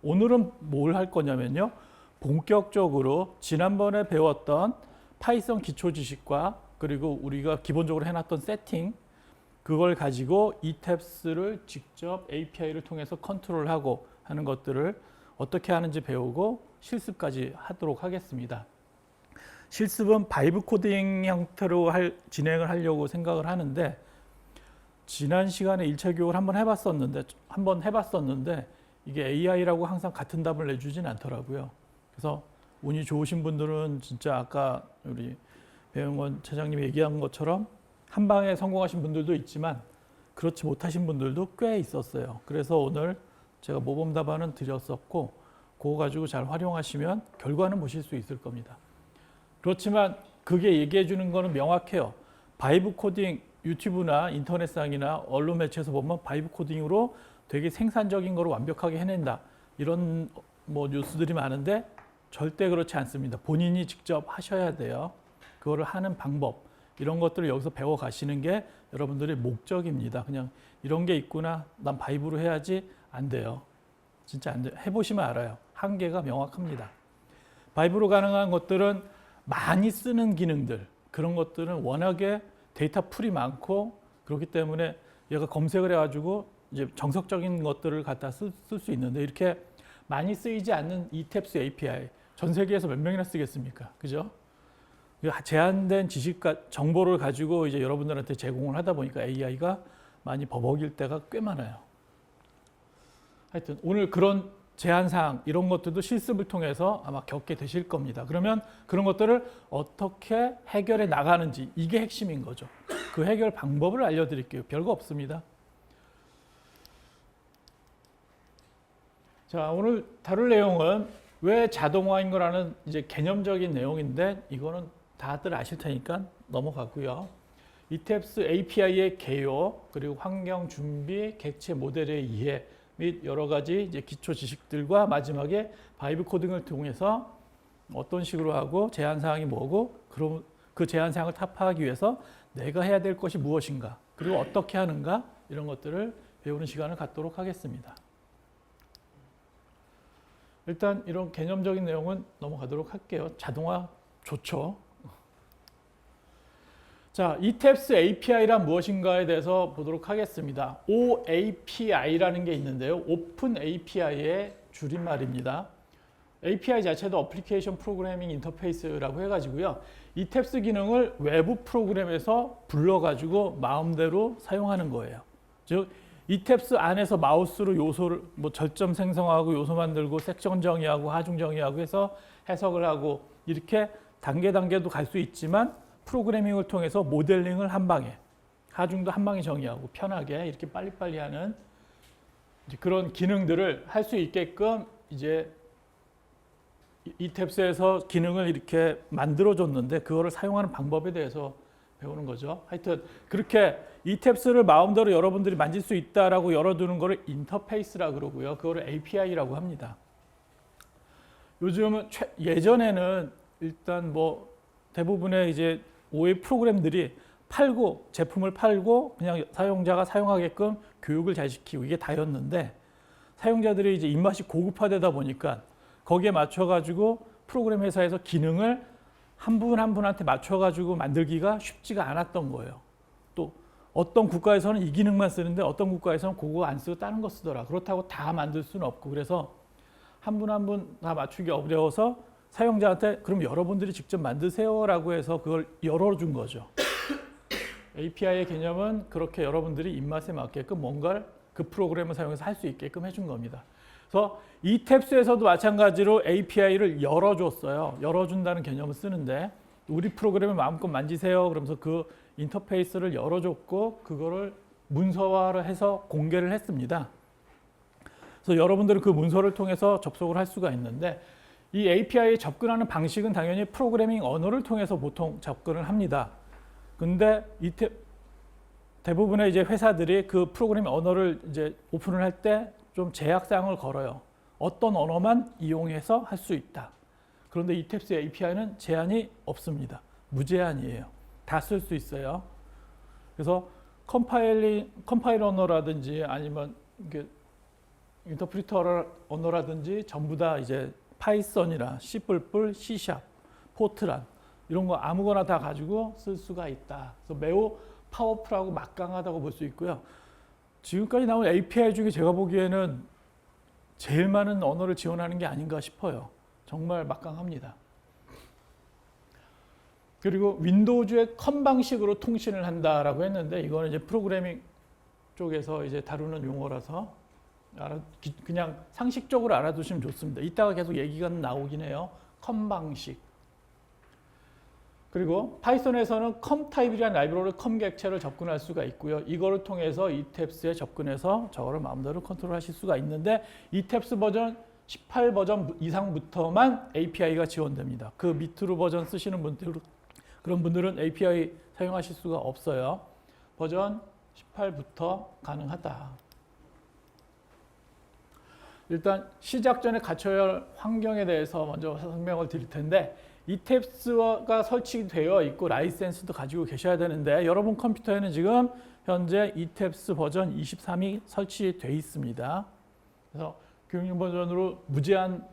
오늘은 뭘 할 거냐면요. 본격적으로 지난번에 배웠던 파이썬 기초 지식과 그리고 우리가 기본적으로 해놨던 세팅 그걸 가지고 etabs를 직접 API를 통해서 컨트롤하고 하는 것들을 어떻게 하는지 배우고 실습까지 하도록 하겠습니다. 실습은 바이브 코딩 형태로 진행을 하려고 생각을 하는데 지난 시간에 1차 교육을 한번 해봤었는데 이게 AI라고 항상 같은 답을 내주진 않더라고요. 그래서 운이 좋으신 분들은 진짜 아까 우리 배영원 차장님이 얘기한 것처럼 한 방에 성공하신 분들도 있지만 그렇지 못하신 분들도 꽤 있었어요. 그래서 오늘 제가 모범 답안은 드렸었고 그거 가지고 잘 활용하시면 결과는 보실 수 있을 겁니다. 그렇지만 그게 얘기해 주는 거는 명확해요. 바이브 코딩 유튜브나 인터넷상이나 언론 매체에서 보면 바이브 코딩으로 되게 생산적인 거를 완벽하게 해낸다. 이런 뭐 뉴스들이 많은데 절대 그렇지 않습니다. 본인이 직접 하셔야 돼요. 그거를 하는 방법 이런 것들을 여기서 배워 가시는 게 여러분들의 목적입니다. 그냥 이런 게 있구나. 난 바이브로 해야지. 안 돼요. 진짜 안 돼요. 해보시면 알아요. 한계가 명확합니다. 바이브로 가능한 것들은 많이 쓰는 기능들 그런 것들은 워낙에 데이터 풀이 많고 그렇기 때문에 얘가 검색을 해가지고 이제 정석적인 것들을 갖다 쓸 수 있는데 이렇게 많이 쓰이지 않는 etabs API 전 세계에서 몇 명이나 쓰겠습니까? 그죠? 제한된 지식과 정보를 가지고 이제 여러분들한테 제공을 하다 보니까 AI가 많이 버벅일 때가 꽤 많아요. 하여튼 오늘 그런 제한사항 이런 것들도 실습을 통해서 아마 겪게 되실 겁니다. 그러면 그런 것들을 어떻게 해결해 나가는지 이게 핵심인 거죠. 그 해결 방법을 알려드릴게요. 별거 없습니다. 자, 오늘 다룰 내용은 왜 자동화인 거라는 이제 개념적인 내용인데 이거는 다들 아실 테니까 넘어가고요. etabs API의 개요, 그리고 환경 준비, 객체 모델의 이해 및 여러 가지 이제 기초 지식들과 마지막에 바이브 코딩을 통해서 어떤 식으로 하고 제한 사항이 뭐고 그럼 그 제한 사항을 타파하기 위해서 내가 해야 될 것이 무엇인가 그리고 어떻게 하는가 이런 것들을 배우는 시간을 갖도록 하겠습니다. 일단 이런 개념적인 내용은 넘어가도록 할게요. 자동화 좋죠. 자, etabs API란 무엇인가에 대해서 보도록 하겠습니다. OAPI라는 게 있는데요. 오픈 API의 줄임말입니다. API 자체도 어플리케이션 프로그래밍 인터페이스라고 해가지고요. etabs 기능을 외부 프로그램에서 불러가지고 마음대로 사용하는 거예요. 즉, etabs 안에서 마우스로 요소를 뭐 절점 생성하고 요소 만들고 섹션 정의하고 하중 정의하고 해서 해석을 하고 이렇게 단계도 갈 수 있지만 프로그래밍을 통해서 모델링을 한 방에 하중도 한 방에 정의하고 편하게 이렇게 빨리빨리 하는 그런 기능들을 할 수 있게끔 이제 etabs에서 기능을 이렇게 만들어줬는데 그거를 사용하는 방법에 대해서 배우는 거죠. 하여튼 그렇게 etabs를 마음대로 여러분들이 만질 수 있다라고 열어두는 거를 인터페이스라고 그러고요. 그거를 API라고 합니다. 요즘은 예전에는 일단 뭐 대부분의 이제 OA 프로그램들이 제품을 팔고 그냥 사용자가 사용하게끔 교육을 잘 시키고 이게 다였는데 사용자들이 이제 입맛이 고급화되다 보니까 거기에 맞춰가지고 프로그램 회사에서 기능을 한 분 한 분한테 맞춰가지고 만들기가 쉽지가 않았던 거예요. 또 어떤 국가에서는 이 기능만 쓰는데 어떤 국가에서는 그거 안 쓰고 다른 거 쓰더라. 그렇다고 다 만들 수는 없고 그래서 한 분 한 분 다 맞추기 어려워서 사용자한테 그럼 여러분들이 직접 만드세요라고 해서 그걸 열어준 거죠. API의 개념은 그렇게 여러분들이 입맛에 맞게끔 뭔가를 그 프로그램을 사용해서 할 수 있게끔 해준 겁니다. 그래서 etabs에서도 마찬가지로 API를 열어줬어요. 열어준다는 개념을 쓰는데 우리 프로그램을 마음껏 만지세요. 그러면서 그 인터페이스를 열어줬고 그거를 문서화를 해서 공개를 했습니다. 그래서 여러분들은 그 문서를 통해서 접속을 할 수가 있는데 이 API에 접근하는 방식은 당연히 프로그래밍 언어를 통해서 보통 접근을 합니다. 근데 대부분의 이제 회사들이 그 프로그래밍 언어를 이제 오픈을 할 때 좀 제약사항을 걸어요. 어떤 언어만 이용해서 할 수 있다. 그런데 etabs API는 제한이 없습니다. 무제한이에요. 다 쓸 수 있어요. 그래서 컴파일러라든지 아니면 이게 인터프리터 언어라든지 전부 다 이제 파이썬이나 C++, C#, 포트란 이런 거 아무거나 다 가지고 쓸 수가 있다. 그래서 매우 파워풀하고 막강하다고 볼 수 있고요. 지금까지 나온 API 중에 제가 보기에는 제일 많은 언어를 지원하는 게 아닌가 싶어요. 정말 막강합니다. 그리고 윈도우즈의 컴 방식으로 통신을 한다라고 했는데 이거는 이제 프로그래밍 쪽에서 이제 다루는 용어라서 그냥 상식적으로 알아두시면 좋습니다. 이따가 계속 얘기가 나오긴 해요. 컴 방식. 그리고 파이썬에서는 컴 타입이라는 라이브러리 컴 객체를 접근할 수가 있고요. 이거를 통해서 etabs에 접근해서 저거를 마음대로 컨트롤하실 수가 있는데 etabs 버전 18 버전 이상부터만 API가 지원됩니다. 그 밑으로 버전 쓰시는 분들 그런 분들은 API 사용하실 수가 없어요. 버전 18부터 가능하다. 일단 시작 전에 갖춰야 할 환경에 대해서 먼저 설명을 드릴 텐데 etabs가 설치되어 있고 라이센스도 가지고 계셔야 되는데 여러분 컴퓨터에는 지금 현재 etabs 버전 23이 설치되어 있습니다. 그래서 교육용 버전으로 무제한으로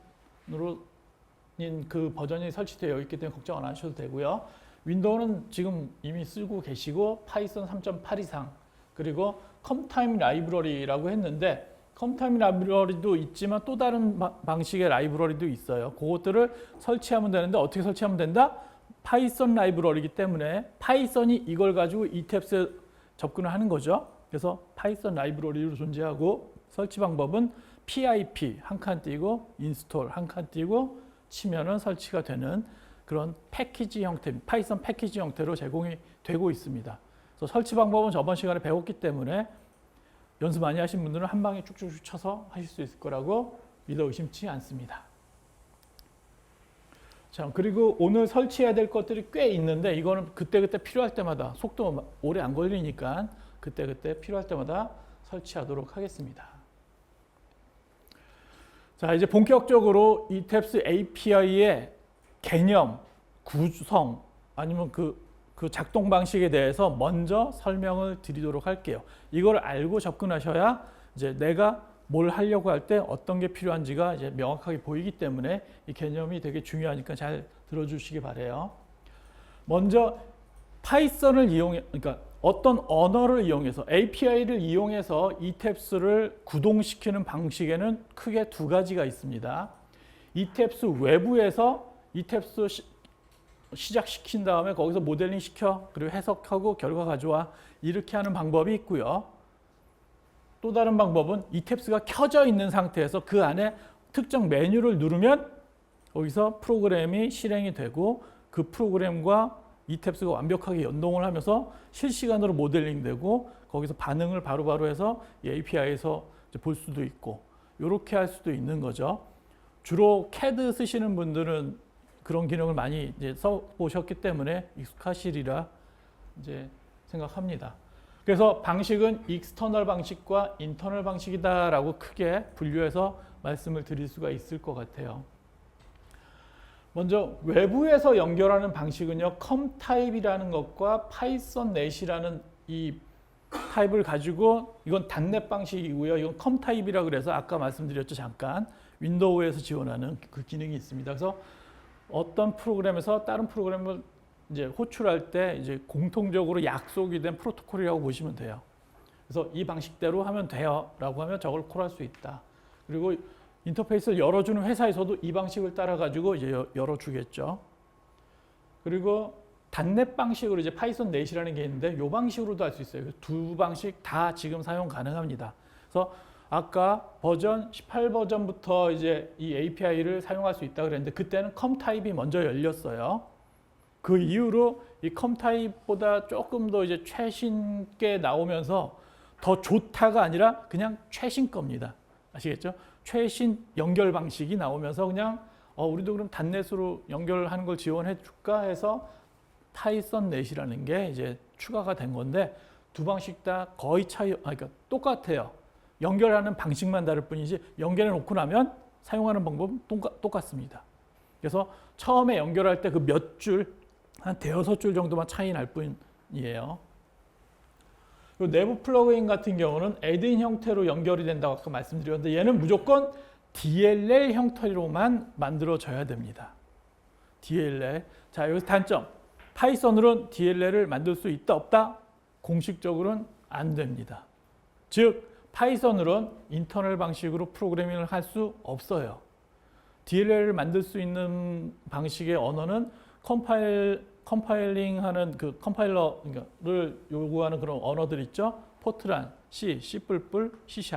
그 버전이 설치되어 있기 때문에 걱정 안 하셔도 되고요. 윈도우는 지금 이미 쓰고 계시고 파이썬 3.8 이상 그리고 컴타임 라이브러리라고 했는데 컴타임 라이브러리도 있지만 또 다른 방식의 라이브러리도 있어요. 그것들을 설치하면 되는데 어떻게 설치하면 된다? 파이썬 라이브러리이기 때문에 파이썬이 이걸 가지고 etabs에 접근을 하는 거죠. 그래서 파이썬 라이브러리로 존재하고 설치 방법은 pip 한 칸 띄고 인스톨 한 칸 띄고 치면은 설치가 되는 그런 패키지 형태, 파이썬 패키지 형태로 제공이 되고 있습니다. 그래서 설치 방법은 저번 시간에 배웠기 때문에 연습 많이 하신 분들은 한 방에 쭉쭉쭉 쳐서 하실 수 있을 거라고 믿어 의심치 않습니다. 자, 그리고 오늘 설치해야 될 것들이 꽤 있는데 이거는 그때그때 필요할 때마다 속도 오래 안 걸리니까 그때그때 필요할 때마다 설치하도록 하겠습니다. 자, 이제 본격적으로 etabs API의 개념, 구성 아니면 그 작동 방식에 대해서 먼저 설명을 드리도록 할게요. 이걸 알고 접근하셔야 이제 내가 뭘 하려고 할 때 어떤 게 필요한지가 이제 명확하게 보이기 때문에 이 개념이 되게 중요하니까 잘 들어주시기 바래요. 먼저 파이썬을 이용해, 그러니까 어떤 언어를 이용해서 API를 이용해서 etabs를 구동시키는 방식에는 크게 두 가지가 있습니다. etabs 외부에서 etabs 시작시킨 다음에 거기서 모델링 시켜 그리고 해석하고 결과 가져와 이렇게 하는 방법이 있고요. 또 다른 방법은 etabs가 켜져 있는 상태에서 그 안에 특정 메뉴를 누르면 거기서 프로그램이 실행이 되고 그 프로그램과 etabs가 완벽하게 연동을 하면서 실시간으로 모델링 되고 거기서 반응을 바로바로 해서 이 API에서 볼 수도 있고 이렇게 할 수도 있는 거죠. 주로 CAD 쓰시는 분들은 그런 기능을 많이 이제 써보셨기 때문에 익숙하시리라 이제 생각합니다. 그래서 방식은 익스터널 방식과 인터널 방식이다라고 크게 분류해서 말씀을 드릴 수가 있을 것 같아요. 먼저 외부에서 연결하는 방식은요, 컴 타입이라는 것과 파이썬 넷이라는 이 타입을 가지고 이건 단넷 방식이고요. 이건 컴 타입이라 그래서 아까 말씀드렸죠, 잠깐 윈도우에서 지원하는 그 기능이 있습니다. 그래서 어떤 프로그램에서 다른 프로그램을 이제 호출할 때 이제 공통적으로 약속이 된 프로토콜이라고 보시면 돼요. 그래서 이 방식대로 하면 돼요라고 하면 저걸 콜할 수 있다. 그리고 인터페이스를 열어주는 회사에서도 이 방식을 따라 가지고 이제 열어주겠죠. 그리고 단넷 방식으로 이제 파이썬 넷이라는 게 있는데 이 방식으로도 할 수 있어요. 두 방식 다 지금 사용 가능합니다. 그래서 아까 버전 18 버전부터 이제 이 API를 사용할 수 있다고 그랬는데 그때는 컴 타입이 먼저 열렸어요. 그 이후로 이 컴 타입보다 조금 더 이제 최신 게 나오면서 더 좋다가 아니라 그냥 최신 겁니다. 아시겠죠? 최신 연결 방식이 나오면서 그냥 우리도 그럼 단넷으로 연결하는 걸 지원해 줄까 해서 파이썬 넷이라는 게 이제 추가가 된 건데 두 방식 다 거의 그러니까 똑같아요. 연결하는 방식만 다를 뿐이지 연결해 놓고 나면 사용하는 방법은 똑같습니다. 그래서 처음에 연결할 때 그 몇 줄, 한 대여섯 줄 정도만 차이 날 뿐이에요. 그리고 내부 플러그인 같은 경우는 add-in 형태로 연결이 된다고 아까 말씀드렸는데 얘는 무조건 DLL 형태로만 만들어져야 됩니다. DLL. 자, 여기서 단점. 파이썬으로는 DLL을 만들 수 있다 없다? 공식적으로는 안 됩니다. 즉 파이썬으로는 인터널 방식으로 프로그래밍을 할 수 없어요. DLL을 만들 수 있는 방식의 언어는 컴파일링하는 그 컴파일러를 요구하는 그런 언어들 있죠. 포트란, C, C++, C#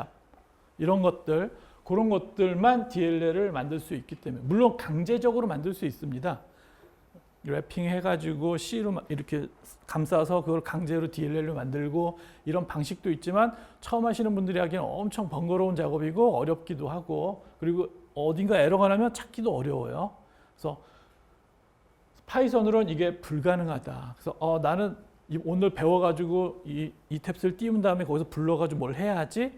이런 것들, 그런 것들만 DLL을 만들 수 있기 때문에 물론 강제적으로 만들 수 있습니다. 랩핑 해가지고 C로 이렇게 감싸서 그걸 강제로 DLL로 만들고 이런 방식도 있지만 처음 하시는 분들이 하기에는 엄청 번거로운 작업이고 어렵기도 하고 그리고 어딘가 에러가 나면 찾기도 어려워요. 그래서 파이썬으로는 이게 불가능하다. 그래서 나는 오늘 배워가지고 이 탭스를 띄운 다음에 거기서 불러가지고 뭘 해야 하지?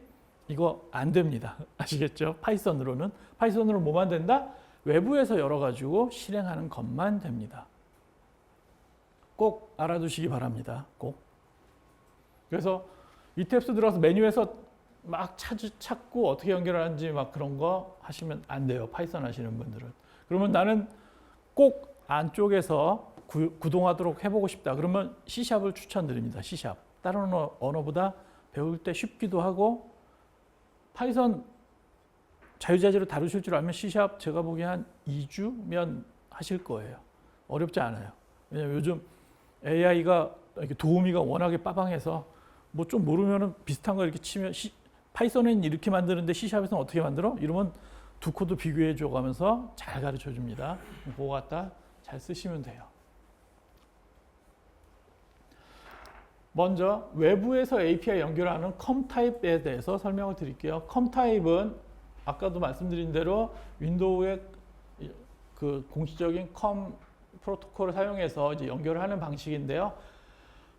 이거 안 됩니다. 아시겠죠? 파이썬으로는 뭐만 된다? 외부에서 열어가지고 실행하는 것만 됩니다. 꼭 알아두시기 바랍니다. 꼭. 그래서 이 탭스 들어가서 메뉴에서 막 찾고 어떻게 연결하는지 막 그런 거 하시면 안 돼요. 파이썬 하시는 분들은. 그러면 나는 꼭 안쪽에서 구동하도록 해보고 싶다. 그러면 C샵을 추천드립니다. C샵. 다른 언어보다 배울 때 쉽기도 하고 파이썬 자유자재로 다루실 줄 알면 C샵 제가 보기에 한 2주면 하실 거예요. 어렵지 않아요. 왜냐면 요즘 AI가 도우미가 워낙에 빠방해서 뭐 좀 모르면 비슷한 거 이렇게 치면 파이썬은 이렇게 만드는데 C샵에서는 어떻게 만들어? 이러면 두 코드 비교해 줘 가면서 잘 가르쳐 줍니다. 그거 갖다 잘 쓰시면 돼요. 먼저 외부에서 API 연결하는 컴타입에 대해서 설명을 드릴게요. 컴타입은 아까도 말씀드린 대로 윈도우의 그 공식적인 컴 프로토콜을 사용해서 이제 연결을 하는 방식인데요.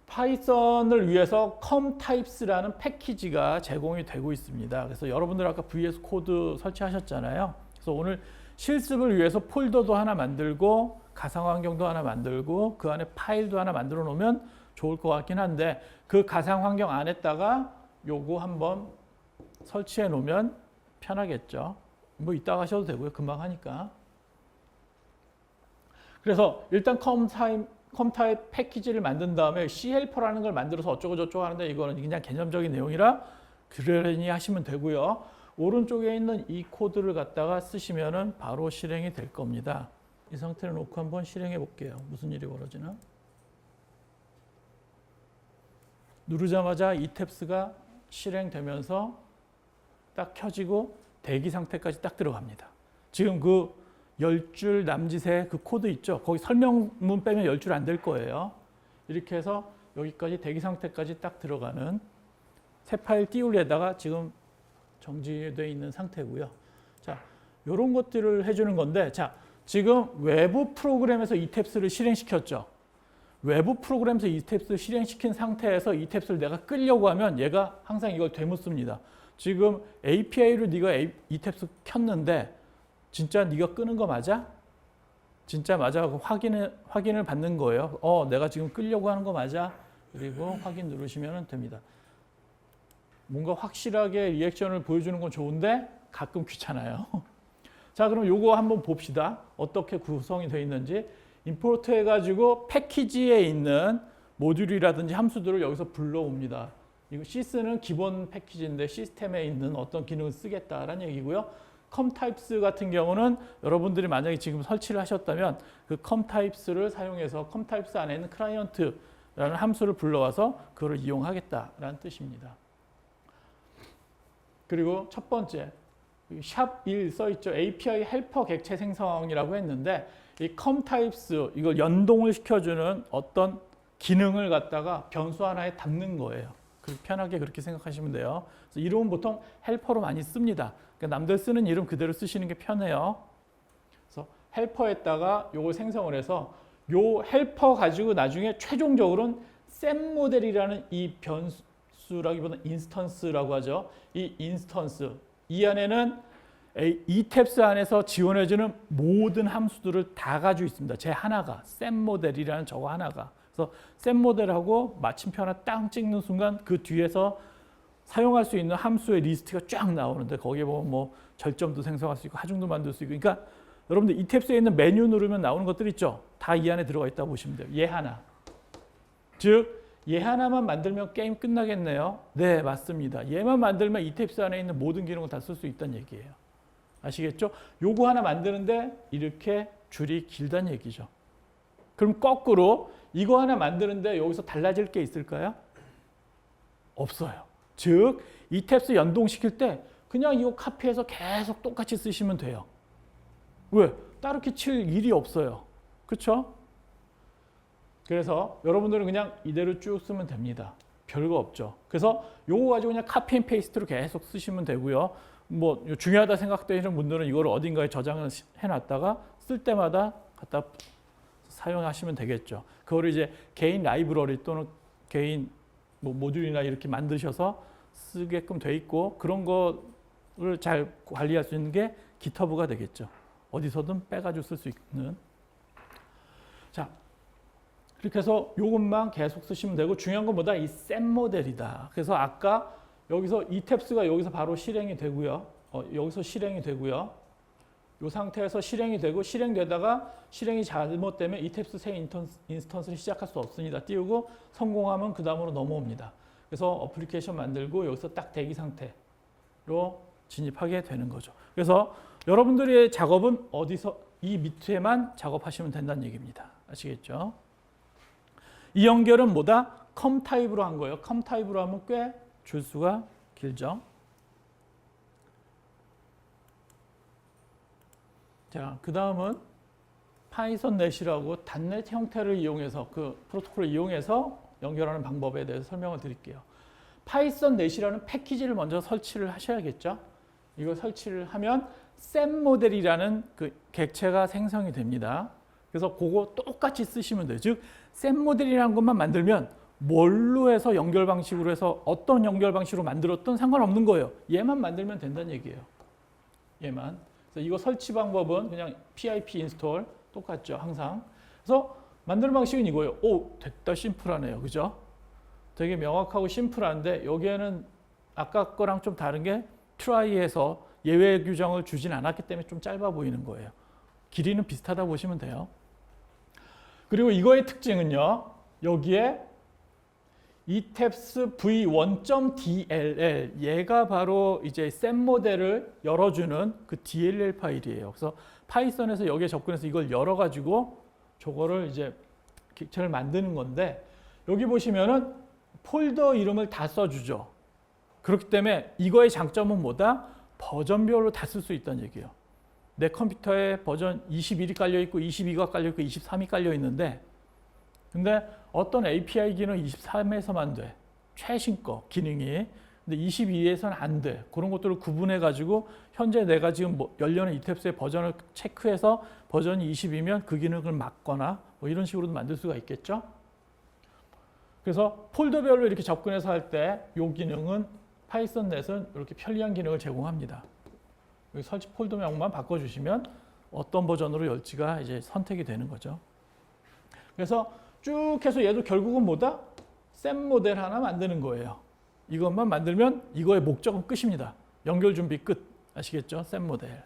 파이썬을 위해서 컴타입스라는 패키지가 제공이 되고 있습니다. 그래서 여러분들 아까 VS 코드 설치하셨잖아요. 그래서 오늘 실습을 위해서 폴더도 하나 만들고 가상 환경도 하나 만들고 그 안에 파일도 하나 만들어 놓으면 좋을 것 같긴 한데 그 가상 환경 안에다가 요거 한번 설치해 놓으면 편하겠죠. 뭐 이따가 하셔도 되고요. 금방 하니까. 그래서 일단 컴타입 패키지를 만든 다음에 C헬퍼라는 걸 만들어서 어쩌고 저쩌고 하는데 이거는 그냥 개념적인 내용이라 그러려니 하시면 되고요. 오른쪽에 있는 이 코드를 갖다가 쓰시면은 바로 실행이 될 겁니다. 이 상태를 놓고 한번 실행해 볼게요. 무슨 일이 벌어지나? 누르자마자 이 탭스가 실행되면서 딱 켜지고 대기 상태까지 딱 들어갑니다. 지금 그 10줄 남짓의 그 코드 있죠? 거기 설명문 빼면 10줄 안 될 거예요. 이렇게 해서 여기까지 대기 상태까지 딱 들어가는 새 파일 띄우려다가 지금 정지되어 있는 상태고요. 자, 이런 것들을 해주는 건데, 자, 지금 외부 프로그램에서 이 탭스를 실행시켰죠. 외부 프로그램에서 이 탭스를 실행시킨 상태에서 이 탭스를 내가 끌려고 하면 얘가 항상 이걸 되묻습니다. 지금 API로 네가 이 탭스 켰는데 진짜 네가 끄는 거 맞아? 진짜 맞아? 확인을 받는 거예요. 내가 지금 끌려고 하는 거 맞아? 그리고 확인 누르시면 됩니다. 뭔가 확실하게 리액션을 보여주는 건 좋은데 가끔 귀찮아요. 자, 그럼 요거 한번 봅시다. 어떻게 구성이 되어 있는지. 임포트 해가지고 패키지에 있는 모듈이라든지 함수들을 여기서 불러옵니다. 이거 sys는 기본 패키지인데 시스템에 있는 어떤 기능을 쓰겠다라는 얘기고요. 컴타입스 같은 경우는 여러분들이 만약에 지금 설치를 하셨다면 그 컴타입스를 사용해서 컴타입스 안에 있는 클라이언트라는 함수를 불러와서 그걸 이용하겠다라는 뜻입니다. 그리고 첫 번째 샵1 써있죠. API 헬퍼 객체 생성이라고 했는데 이 컴타입스 이걸 연동을 시켜주는 어떤 기능을 갖다가 변수 하나에 담는 거예요. 편하게 그렇게 생각하시면 돼요. 그래서 이름은 보통 헬퍼로 많이 씁니다. 그러니까 남들 쓰는 이름 그대로 쓰시는 게 편해요. 그래서 헬퍼에다가 요걸 생성을 해서 요 헬퍼 가지고 나중에 최종적으로는 샘 모델이라는 이 변수라기보다는 인스턴스라고 하죠. 이 인스턴스 이 안에는 이 탭스 안에서 지원해주는 모든 함수들을 다 가지고 있습니다. 제 하나가 샘 모델이라는 저거 하나가. 그래서 셋 모델하고 마침표 하나 딱 찍는 순간 그 뒤에서 사용할 수 있는 함수의 리스트가 쫙 나오는데 거기에 보면 뭐 절점도 생성할 수 있고 하중도 만들 수 있고 그러니까 여러분들 이 탭스에 있는 메뉴 누르면 나오는 것들 있죠. 다 이 안에 들어가 있다고 보시면 돼요. 얘 하나. 즉 얘 하나만 만들면 게임 끝나겠네요. 네, 맞습니다. 얘만 만들면 이 탭스 안에 있는 모든 기능을 다 쓸 수 있다는 얘기예요. 아시겠죠? 요거 하나 만드는데 이렇게 줄이 길다는 얘기죠. 그럼 거꾸로 이거 하나 만드는데 여기서 달라질 게 있을까요? 없어요. 즉, 이 탭스 연동시킬 때 그냥 이거 카피해서 계속 똑같이 쓰시면 돼요. 왜? 따르게 칠 일이 없어요. 그렇죠? 그래서 여러분들은 그냥 이대로 쭉 쓰면 됩니다. 별거 없죠. 그래서 요거 가지고 그냥 카피 앤 페이스트로 계속 쓰시면 되고요. 뭐 중요하다 생각되시는 분들은 이걸 어딘가에 저장을 해놨다가 쓸 때마다 갖다 사용하시면 되겠죠. 그거를 이제 개인 라이브러리 또는 개인 뭐 모듈이나 이렇게 만드셔서 쓰게끔 돼 있고 그런 거를 잘 관리할 수 있는 게 GitHub가 되겠죠. 어디서든 빼가지고 쓸 수 있는. 자, 그렇게 해서 이것만 계속 쓰시면 되고 중요한 건 뭐다? 이 셋 모델이다. 그래서 아까 여기서 이 탭스가 여기서 바로 실행이 되고요. 여기서 실행이 되고요. 이 상태에서 실행이 되고 실행되다가 실행이 잘못되면 이 탭스 새 인스턴스를 시작할 수 없습니다. 띄우고 성공하면 그 다음으로 넘어옵니다. 그래서 어플리케이션 만들고 여기서 딱 대기 상태로 진입하게 되는 거죠. 그래서 여러분들의 작업은 어디서 이 밑에만 작업하시면 된다는 얘기입니다. 아시겠죠? 이 연결은 뭐다? 컴 타입으로 한 거예요. 컴 타입으로 하면 꽤 줄수가 길죠. 자, 그 다음은 파이썬 넷이라고 단넷 형태를 이용해서 그 프로토콜을 이용해서 연결하는 방법에 대해서 설명을 드릴게요. 파이썬 넷이라는 패키지를 먼저 설치를 하셔야겠죠. 이걸 설치를 하면 셋 모델이라는 그 객체가 생성이 됩니다. 그래서 그거 똑같이 쓰시면 돼요. 즉, 셋 모델이라는 것만 만들면 뭘로 해서 연결 방식으로 해서 어떤 연결 방식으로 만들었든 상관없는 거예요. 얘만 만들면 된다는 얘기예요. 얘만. 그래서 이거 설치 방법은 그냥 pip 인스톨 똑같죠. 항상. 그래서 만드는 방식은 이거예요. 오, 됐다. 심플하네요. 그죠? 되게 명확하고 심플한데 여기에는 아까 거랑 좀 다른 게 try에서 예외 규정을 주진 않았기 때문에 좀 짧아 보이는 거예요. 길이는 비슷하다 보시면 돼요. 그리고 이거의 특징은요. 여기에 etabs v1.dll 얘가 바로 이제 셋 모델을 열어주는 그 DLL 파일이에요. 그래서 파이썬에서 여기에 접근해서 이걸 열어가지고 저거를 이제 객체를 만드는 건데 여기 보시면은 폴더 이름을 다 써주죠. 그렇기 때문에 이거의 장점은 뭐다? 버전별로 다 쓸 수 있다는 얘기예요. 내 컴퓨터에 버전 21이 깔려있고 22가 깔려있고 23이 깔려있는데 근데 어떤 API 기능 23에서만 돼. 최신 거 기능이. 근데 22에서는 안 돼. 그런 것들을 구분해 가지고 현재 내가 지금 뭐 열려는 이탭스의 버전을 체크해서 버전이 20이면 그 기능을 막거나 뭐 이런 식으로도 만들 수가 있겠죠. 그래서 폴더별로 이렇게 접근해서 할 때 이 기능은 파이썬 넷은 이렇게 편리한 기능을 제공합니다. 여기 설치 폴더명만 바꿔주시면 어떤 버전으로 열지가 이제 선택이 되는 거죠. 그래서 쭉 해서 얘도 결국은 뭐다? 셋 모델 하나 만드는 거예요. 이것만 만들면 이거의 목적은 끝입니다. 연결 준비 끝. 아시겠죠? 셋 모델.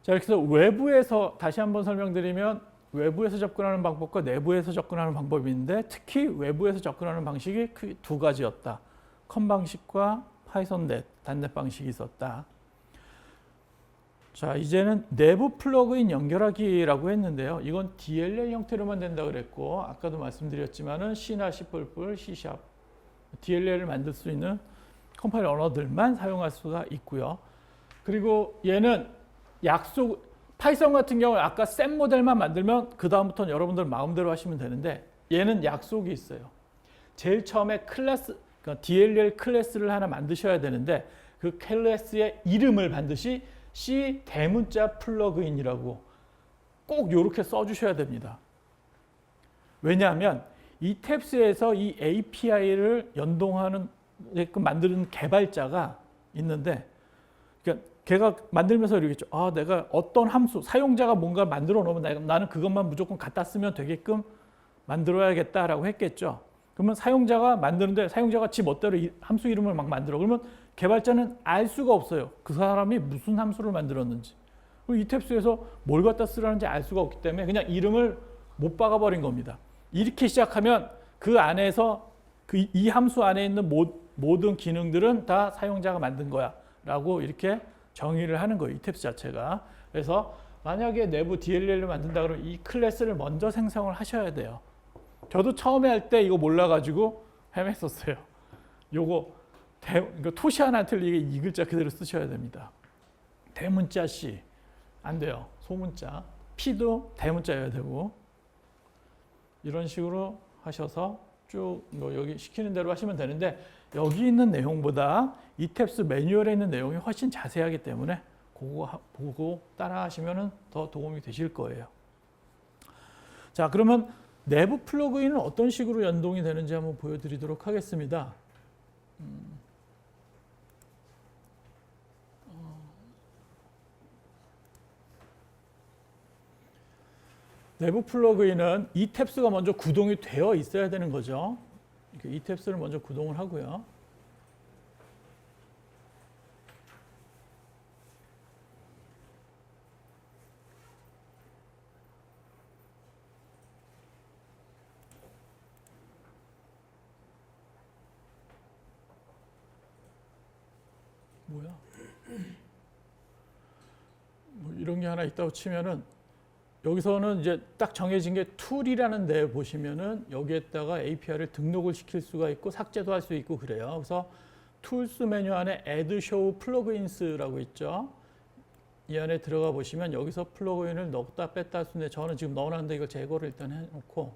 자, 이렇게 해서 외부에서 다시 한번 설명드리면 외부에서 접근하는 방법과 내부에서 접근하는 방법이 있는데 특히 외부에서 접근하는 방식이 크게 두 가지였다. 컴 방식과 파이썬 넷, 단넷 방식이 있었다. 자, 이제는 내부 플러그인 연결하기라고 했는데요. 이건 DLL 형태로만 된다고 그랬고 아까도 말씀드렸지만은 C나 C++, C#, DLL을 만들 수 있는 컴파일 언어들만 사용할 수가 있고요. 그리고 얘는 파이썬 같은 경우는 아까 셋 모델만 만들면 그 다음부터는 여러분들 마음대로 하시면 되는데 얘는 약속이 있어요. 제일 처음에 클래스, 그러니까 DLL 클래스를 하나 만드셔야 되는데 그 클래스의 이름을 반드시 C 대문자 플러그인이라고 꼭 이렇게 써주셔야 됩니다. 왜냐하면 이 탭스에서 이 API를 연동하는 만드는 개발자가 있는데 그러니까 걔가 만들면서 이러겠죠. 아, 내가 어떤 함수, 사용자가 뭔가 만들어 놓으면 나는 그것만 무조건 갖다 쓰면 되게끔 만들어야겠다라고 했겠죠. 그러면 사용자가 만드는데 사용자가 지 멋대로 함수 이름을 막 만들어. 그러면 개발자는 알 수가 없어요. 그 사람이 무슨 함수를 만들었는지. 그리고 이 탭스에서 뭘 갖다 쓰라는지 알 수가 없기 때문에 그냥 이름을 못 박아버린 겁니다. 이렇게 시작하면 그 안에서 이 함수 안에 있는 모든 기능들은 다 사용자가 만든 거야 라고 이렇게 정의를 하는 거예요. 이 탭스 자체가. 그래서 만약에 내부 DLL을 만든다 그러면 이 클래스를 먼저 생성을 하셔야 돼요. 저도 처음에 할 때 이거 몰라가지고 헤맸었어요. 이거 토시 하나 틀리게 이 글자 그대로 쓰셔야 됩니다. 대문자 C 안 돼요. 소문자. P도 대문자여야 되고 이런 식으로 하셔서 쭉 여기 시키는 대로 하시면 되는데 여기 있는 내용보다 이 탭스 매뉴얼에 있는 내용이 훨씬 자세하기 때문에 그거 보고 따라 하시면 더 도움이 되실 거예요. 자, 그러면 내부 플러그인은 어떤 식으로 연동이 되는지 한번 보여드리도록 하겠습니다. 내부 플러그인은 이 탭스가 먼저 구동이 되어 있어야 되는 거죠. 이 탭스를 먼저 구동을 하고요. 뭐야? 뭐 이런 게 하나 있다고 치면은 여기서는 이제 딱 정해진 게 툴이라는 데 보시면은 여기에다가 API를 등록을 시킬 수가 있고 삭제도 할 수 있고 그래요. 그래서 툴스 메뉴 안에 Add Show Plugins라고 있죠. 이 안에 들어가 보시면 여기서 플러그인을 넣었다 뺐다 할 수 있는데 저는 지금 넣어놨는데 이걸 제거를 일단 해놓고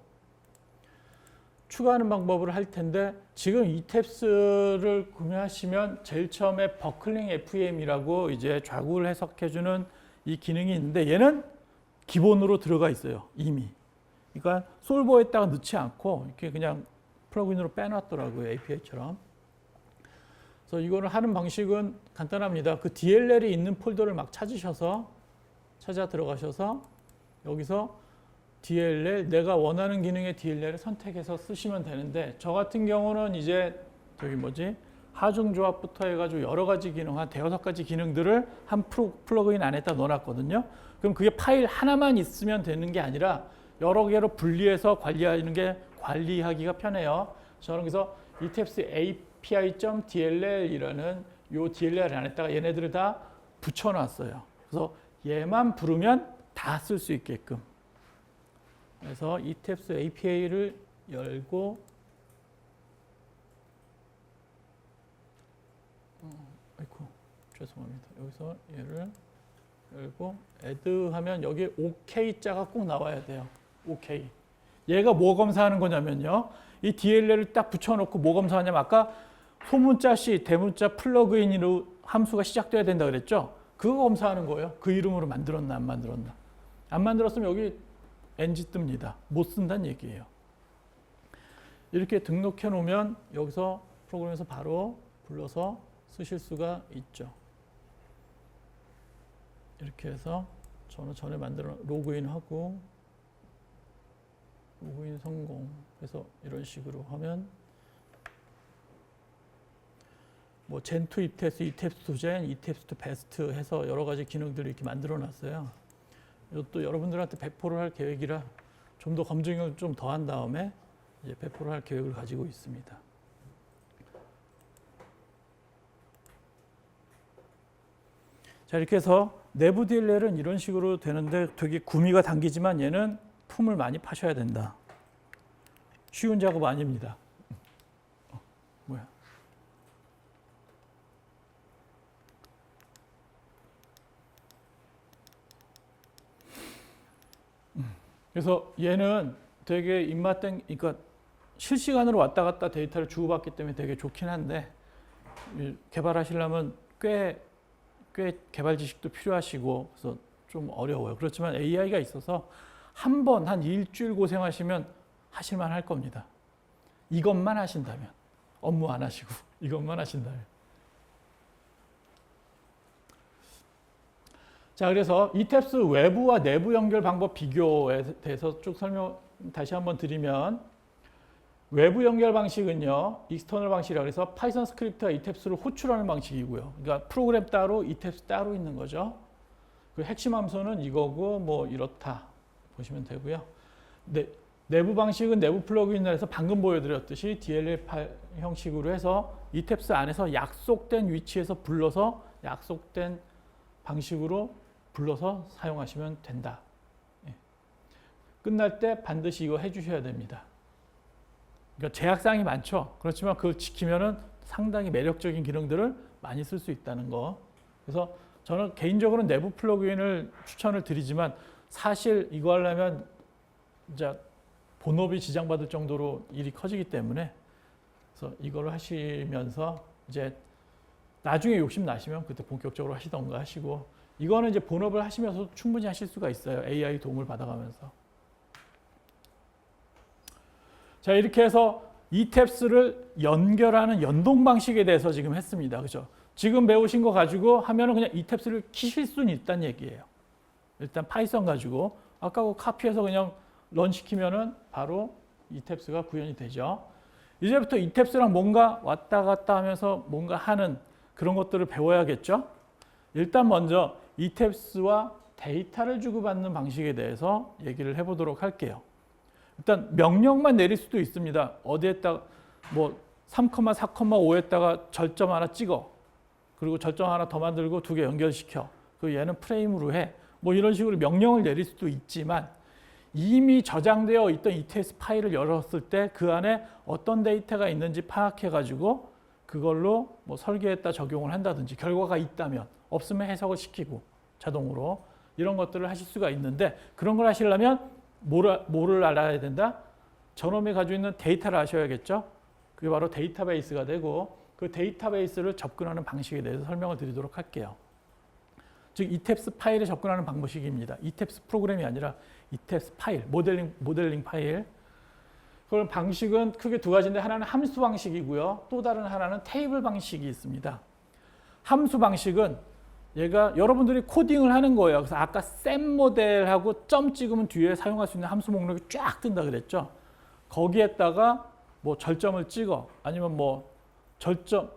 추가하는 방법을 할 텐데 지금 이 탭스를 구매하시면 제일 처음에 버클링 FEM이라고 이제 좌구를 해석해주는 이 기능이 있는데 얘는 기본으로 들어가 있어요. 이미. 그러니까 솔버에다가 넣지 않고 이렇게 그냥 플러그인으로 빼놨더라고요. API처럼. 그래서 이거를 하는 방식은 간단합니다. 그 DLL이 있는 폴더를 막 찾아 들어가셔서 여기서 DLL, 내가 원하는 기능의 DLL을 선택해서 쓰시면 되는데 저 같은 경우는 이제 하중조합부터 해가지고 여러 가지 기능, 한 대여섯 가지 기능들을 한 플러그인 안에다 넣어놨거든요. 그럼 그게 파일 하나만 있으면 되는 게 아니라 여러 개로 분리해서 관리하는 게 관리하기가 편해요. 저는 그래서 etabs api.dll이라는 요 DLL 안에다가 얘네들을 다 붙여놨어요. 그래서 얘만 부르면 다 쓸 수 있게끔. 그래서 etabs api를 열고 아이고 죄송합니다. 여기서 얘를 열고 add 하면 여기에 OK 자가 꼭 나와야 돼요. OK. 얘가 뭐 검사하는 거냐면요. 이 DLL을 딱 붙여놓고 뭐 검사하냐면 아까 소문자 C, 대문자 플러그인으로 함수가 시작돼야 된다 그랬죠. 그거 검사하는 거예요. 그 이름으로 만들었나 안 만들었나. 안 만들었으면 여기 NG 뜹니다. 못 쓴다는 얘기예요. 이렇게 등록해 놓으면 여기서 프로그램에서 바로 불러서 쓰실 수가 있죠. 이렇게 해서 저는 전에 만들어 로그인하고 로그인 성공 해서 이런 식으로 하면 뭐 젠2 이탭스, 이탭스 투 젠, 이탭스 투 베스트 해서 여러 가지 기능들을 이렇게 만들어 놨어요. 이것도 여러분들한테 배포를 할 계획이라 좀 더 검증을 좀 더 한 다음에 이제 배포를 할 계획을 가지고 있습니다. 자, 이렇게 해서 내부 DLL은 이런 식으로 되는데 되게 구미가 당기지만 얘는 품을 많이 파셔야 된다. 쉬운 작업 아닙니다. 뭐야? 그래서 얘는 되게 입맛 그러니까 실시간으로 왔다 갔다 데이터를 주고받기 때문에 되게 좋긴 한데 개발하시려면 꽤 개발 지식도 필요하시고 그래서 좀 어려워요. 그렇지만 AI가 있어서 한 일주일 고생하시면 하실만 할 겁니다. 이것만 하신다면. 업무 안 하시고 이것만 하신다면. 자, 그래서 이탭스 외부와 내부 연결 방법 비교에 대해서 쭉 설명 다시 한번 드리면, 외부 연결 방식은요, 익스터널 방식이라 그래서 파이썬 스크립트가 이탭스를 호출하는 방식이고요. 그러니까 프로그램 따로, 이탭스 따로 있는 거죠. 그 핵심 함수는 이거고 뭐 이렇다 보시면 되고요. 내부 방식은 내부 플러그인에서 방금 보여드렸듯이 DLL 파일 형식으로 해서 이탭스 안에서 약속된 위치에서 불러서 약속된 방식으로 불러서 사용하시면 된다. 예. 끝날 때 반드시 이거 해주셔야 됩니다. 그러니까 제약사항이 많죠. 그렇지만 그걸 지키면은 상당히 매력적인 기능들을 많이 쓸 수 있다는 거. 그래서 저는 개인적으로 내부 플러그인을 추천을 드리지만, 사실 이거 하려면 이제 본업이 지장받을 정도로 일이 커지기 때문에, 그래서 이거를 하시면서 이제 나중에 욕심 나시면 그때 본격적으로 하시던가 하시고, 이거는 이제 본업을 하시면서 충분히 하실 수가 있어요. AI 도움을 받아가면서. 자, 이렇게 해서 이탭스를 연결하는 연동 방식에 대해서 지금 했습니다. 그죠? 지금 배우신 거 가지고 하면은 그냥 이탭스를 키실 수는 있다는 얘기예요. 일단 파이썬 가지고 아까 그 카피해서 그냥 런 시키면은 바로 이탭스가 구현이 되죠. 이제부터 이탭스랑 뭔가 왔다 갔다 하면서 뭔가 하는 그런 것들을 배워야겠죠. 일단 먼저 이탭스와 데이터를 주고받는 방식에 대해서 얘기를 해보도록 할게요. 일단 명령만 내릴 수도 있습니다. 어디에다가 뭐 3,4,5에다가 절점 하나 찍어. 그리고 절점 하나 더 만들고 두 개 연결시켜. 그리고 얘는 프레임으로 해. 뭐 이런 식으로 명령을 내릴 수도 있지만, 이미 저장되어 있던 ETS 파일을 열었을 때 그 안에 어떤 데이터가 있는지 파악해가지고 그걸로 뭐 설계했다 적용을 한다든지, 결과가 있다면, 없으면 해석을 시키고 자동으로 이런 것들을 하실 수가 있는데, 그런 걸 하시려면 뭐를 알아야 된다? 저놈이 가지고 있는 데이터를 아셔야겠죠. 그게 바로 데이터베이스가 되고, 그 데이터베이스를 접근하는 방식에 대해서 설명을 드리도록 할게요. 즉 이탭스 파일에 접근하는 방식입니다. 이탭스 프로그램이 아니라 이탭스 파일, 모델링 파일. 그럼 방식은 크게 두 가지인데, 하나는 함수 방식이고요. 또 다른 하나는 테이블 방식이 있습니다. 함수 방식은 얘가 여러분들이 코딩을 하는 거예요. 그래서 아까 셈 모델하고 점 찍으면 뒤에 사용할 수 있는 함수 목록이 쫙 뜬다 그랬죠. 거기에다가 뭐 절점을 찍어, 아니면 뭐 절점,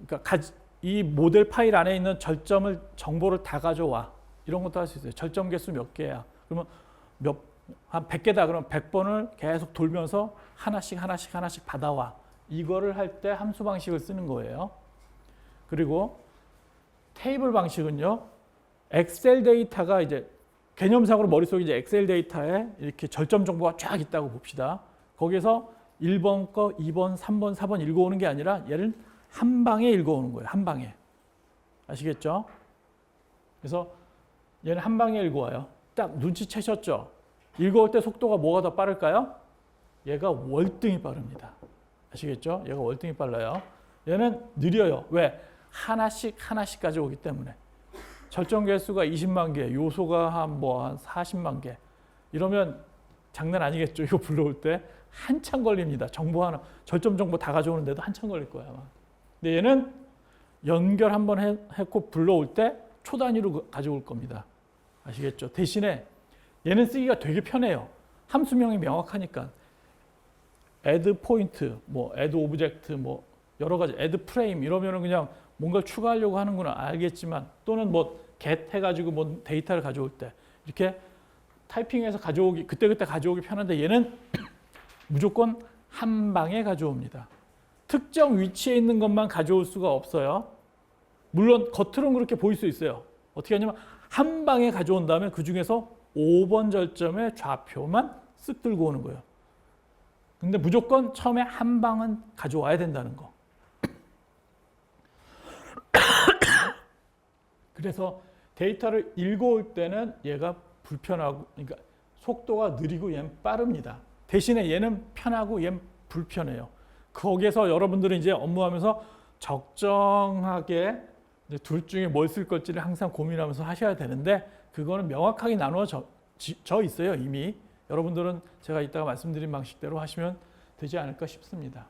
그러니까 이 모델 파일 안에 있는 절점을 정보를 다 가져와. 이런 것도 할 수 있어요. 절점 개수 몇 개야. 그러면 한 100개다. 그러면 100번을 계속 돌면서 하나씩 받아와. 이거를 할 때 함수 방식을 쓰는 거예요. 그리고 테이블 방식은요, 엑셀 데이터가 이제 개념상으로 머릿속에 이제 엑셀 데이터에 이렇게 절점 정보가 쫙 있다고 봅시다. 거기에서 1번 거, 2번, 3번, 4번 읽어오는 게 아니라 얘를 한 방에 읽어오는 거예요. 한 방에. 아시겠죠? 그래서 얘는 한 방에 읽어와요. 딱 눈치채셨죠? 읽어올 때 속도가 뭐가 더 빠를까요? 얘가 월등히 빠릅니다. 아시겠죠? 얘가 월등히 빨라요. 얘는 느려요. 왜? 하나씩 가져오기 때문에. 절점 개수가 20만 개, 요소가 한 40만 개. 이러면 장난 아니겠죠? 이거 불러올 때 한참 걸립니다. 정보 하나, 절점 정보 다 가져오는데도 한참 걸릴 거야. 근데 얘는 연결 한번 했고 불러올 때 초 단위로 가져올 겁니다. 아시겠죠? 대신에 얘는 쓰기가 되게 편해요. 함수명이 명확하니까. add point, 뭐 add object, 뭐 여러 가지 add frame 이러면은 그냥 뭔가를 추가하려고 하는구나 알겠지만, 또는 뭐 get 해가지고 뭐 데이터를 가져올 때 이렇게 타이핑해서 가져오기, 그때그때 가져오기 편한데, 얘는 무조건 한 방에 가져옵니다. 특정 위치에 있는 것만 가져올 수가 없어요. 물론 겉으로는 그렇게 보일 수 있어요. 어떻게 하냐면 한 방에 가져온 다음에 그 중에서 5번 절점의 좌표만 쓱 들고 오는 거예요. 근데 무조건 처음에 한 방은 가져와야 된다는 거. 그래서 데이터를 읽어올 때는 얘가 불편하고, 그러니까 속도가 느리고 얘는 빠릅니다. 대신에 얘는 편하고 얘는 불편해요. 거기에서 여러분들은 이제 업무하면서 적정하게 둘 중에 뭘 쓸 것지를 항상 고민하면서 하셔야 되는데, 그거는 명확하게 나누어져 있어요, 이미. 여러분들은 제가 이따가 말씀드린 방식대로 하시면 되지 않을까 싶습니다.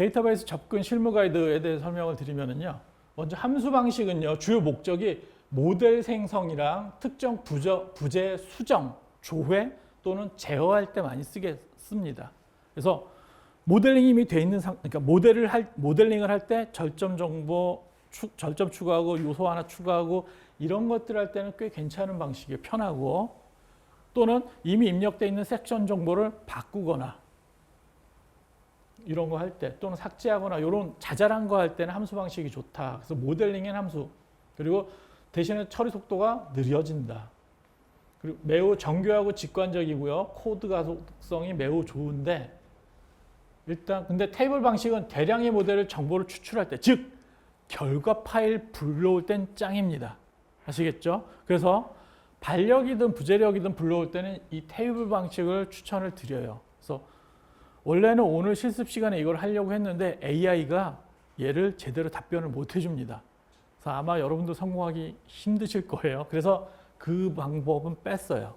데이터베이스 접근 실무 가이드에 대해 설명을 드리면은요. 먼저 함수 방식은요. 주요 목적이 모델 생성이랑 특정 부재 수정, 조회 또는 제어할 때 많이 씁니다. 그래서 모델링이 이미 돼 있는 그러니까 모델링을 할 때 절점 정보, 절점 추가하고 요소 하나 추가하고 이런 것들 할 때는 꽤 괜찮은 방식이에요. 편하고 또는 이미 입력되어 있는 섹션 정보를 바꾸거나 이런 거 할 때 또는 삭제하거나 이런 자잘한 거 할 때는 함수 방식이 좋다. 그래서 모델링엔 함수 그리고 대신에 처리 속도가 느려진다. 그리고 매우 정교하고 직관적이고요. 코드 가속성이 매우 좋은데 일단 근데 테이블 방식은 대량의 모델을 정보를 추출할 때 즉 결과 파일 불러올 땐 짱입니다. 아시겠죠? 그래서 반력이든 부재력이든 불러올 때는 이 테이블 방식을 추천을 드려요. 그래서 원래는 오늘 실습 시간에 이걸 하려고 했는데 AI가 얘를 제대로 답변을 못 해줍니다. 그래서 아마 여러분도 성공하기 힘드실 거예요. 그래서 그 방법은 뺐어요.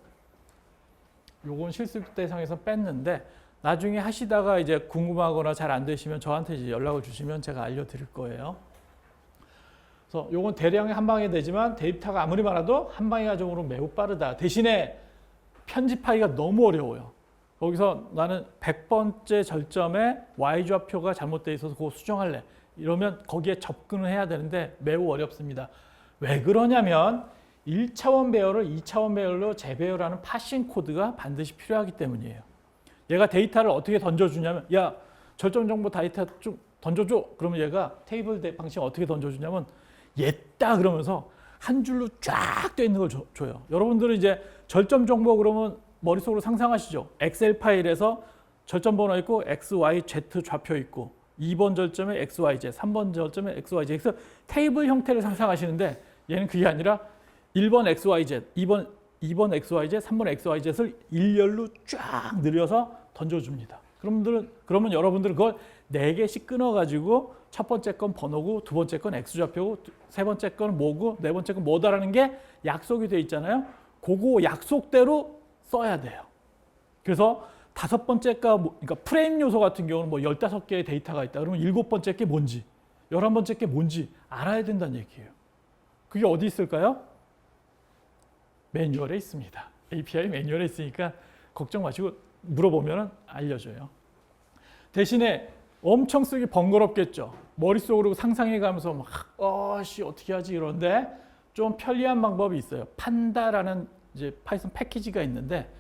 요건 실습 대상에서 뺐는데 나중에 하시다가 이제 궁금하거나 잘 안 되시면 저한테 이제 연락을 주시면 제가 알려드릴 거예요. 그래서 요건 대량의 한 방에 되지만 데이터가 아무리 많아도 한 방의 가정으로 매우 빠르다. 대신에 편집하기가 너무 어려워요. 거기서 나는 100번째 절점에 Y좌표가 잘못되어 있어서 그거 수정할래. 이러면 거기에 접근을 해야 되는데 매우 어렵습니다. 왜 그러냐면 1차원 배열을 2차원 배열로 재배열하는 파싱 코드가 반드시 필요하기 때문이에요. 얘가 데이터를 어떻게 던져주냐면 야 절점 정보 데이터 좀 던져줘. 그러면 얘가 테이블 방식 어떻게 던져주냐면 얘다 그러면서 한 줄로 쫙 돼 있는 걸 줘요. 여러분들은 이제 절점 정보 그러면 머릿속으로 상상하시죠. 엑셀 파일에서 절점 번호 있고 X, Y, Z 좌표 있고 2번 절점에 X, Y, Z, 3번 절점에 X, Y, Z 그래서 테이블 형태를 상상하시는데 얘는 그게 아니라 1번 X, Y, Z, 2번 X, Y, Z, 3번 X, Y, Z를 일렬로 쫙 늘려서 던져줍니다. 그러면 여러분들은 그걸 4개씩 끊어가지고 첫 번째 건 번호고 두 번째 건 X좌표고 세 번째 건 뭐고 네 번째 건 뭐다라는 게 약속이 돼 있잖아요. 그거 약속대로 써야 돼요. 그래서 다섯 번째가 그러니까 프레임 요소 같은 경우는 뭐 15개의 데이터가 있다. 그러면 7번째 게 뭔지 11번째 게 뭔지 알아야 된다는 얘기예요. 그게 어디 있을까요? 매뉴얼에 있습니다. API 매뉴얼에 있으니까 걱정 마시고 물어보면 알려줘요. 대신에 엄청 쓰기 번거롭겠죠. 머릿속으로 상상해가면서 막 어떻게 하지 이런데 좀 편리한 방법이 있어요. 판다라는 이제 파이썬 패키지가 있는데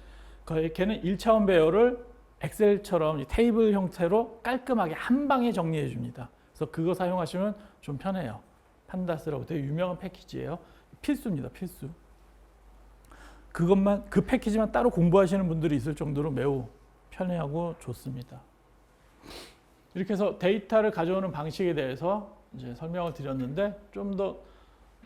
걔는 1차원 배열을 엑셀처럼 테이블 형태로 깔끔하게 한 방에 정리해 줍니다. 그래서 그거 사용하시면 좀 편해요. 판다스라고 되게 유명한 패키지예요. 필수입니다. 필수. 그 패키지만 따로 공부하시는 분들이 있을 정도로 매우 편리하고 좋습니다. 이렇게 해서 데이터를 가져오는 방식에 대해서 이제 설명을 드렸는데 좀 더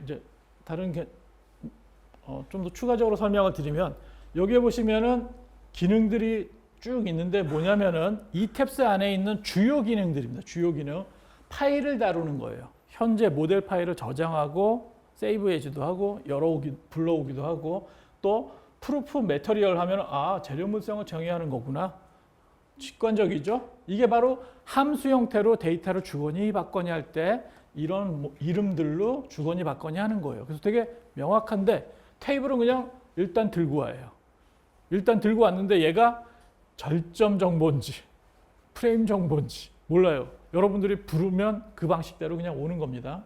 이제 다른 좀 더 추가적으로 설명을 드리면 여기에 보시면은 기능들이 쭉 있는데 뭐냐면은 이 탭스 안에 있는 주요 기능들입니다. 주요 기능. 파일을 다루는 거예요. 현재 모델 파일을 저장하고 세이브 에즈도 하고 불러오기도 하고 또 프루프 매터리얼 하면 재료물성을 정의하는 거구나. 직관적이죠? 이게 바로 함수 형태로 데이터를 주거니 받거니 할 때 이런 이름들로 주거니 받거니 하는 거예요. 그래서 되게 명확한데 테이블은 그냥 일단 들고 와요. 일단 들고 왔는데 얘가 절점 정보인지 프레임 정보인지 몰라요. 여러분들이 부르면 그 방식대로 그냥 오는 겁니다.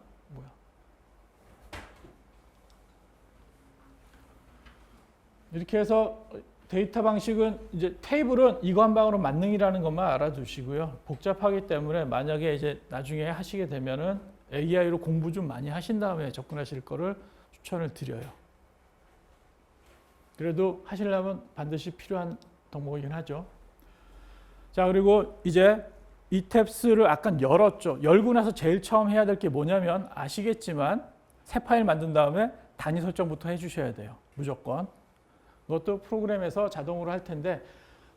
이렇게 해서 데이터 방식은 이제 테이블은 이거 한 방으로 만능이라는 것만 알아두시고요. 복잡하기 때문에 만약에 이제 나중에 하시게 되면은 AI로 공부 좀 많이 하신 다음에 접근하실 거를 추천을 드려요. 그래도 하시려면 반드시 필요한 덕목이긴 하죠. 자, 그리고 이제 이 탭스를 아까 열었죠. 열고 나서 제일 처음 해야 될 게 뭐냐면 아시겠지만 새 파일 만든 다음에 단위 설정부터 해주셔야 돼요. 무조건. 그것도 프로그램에서 자동으로 할 텐데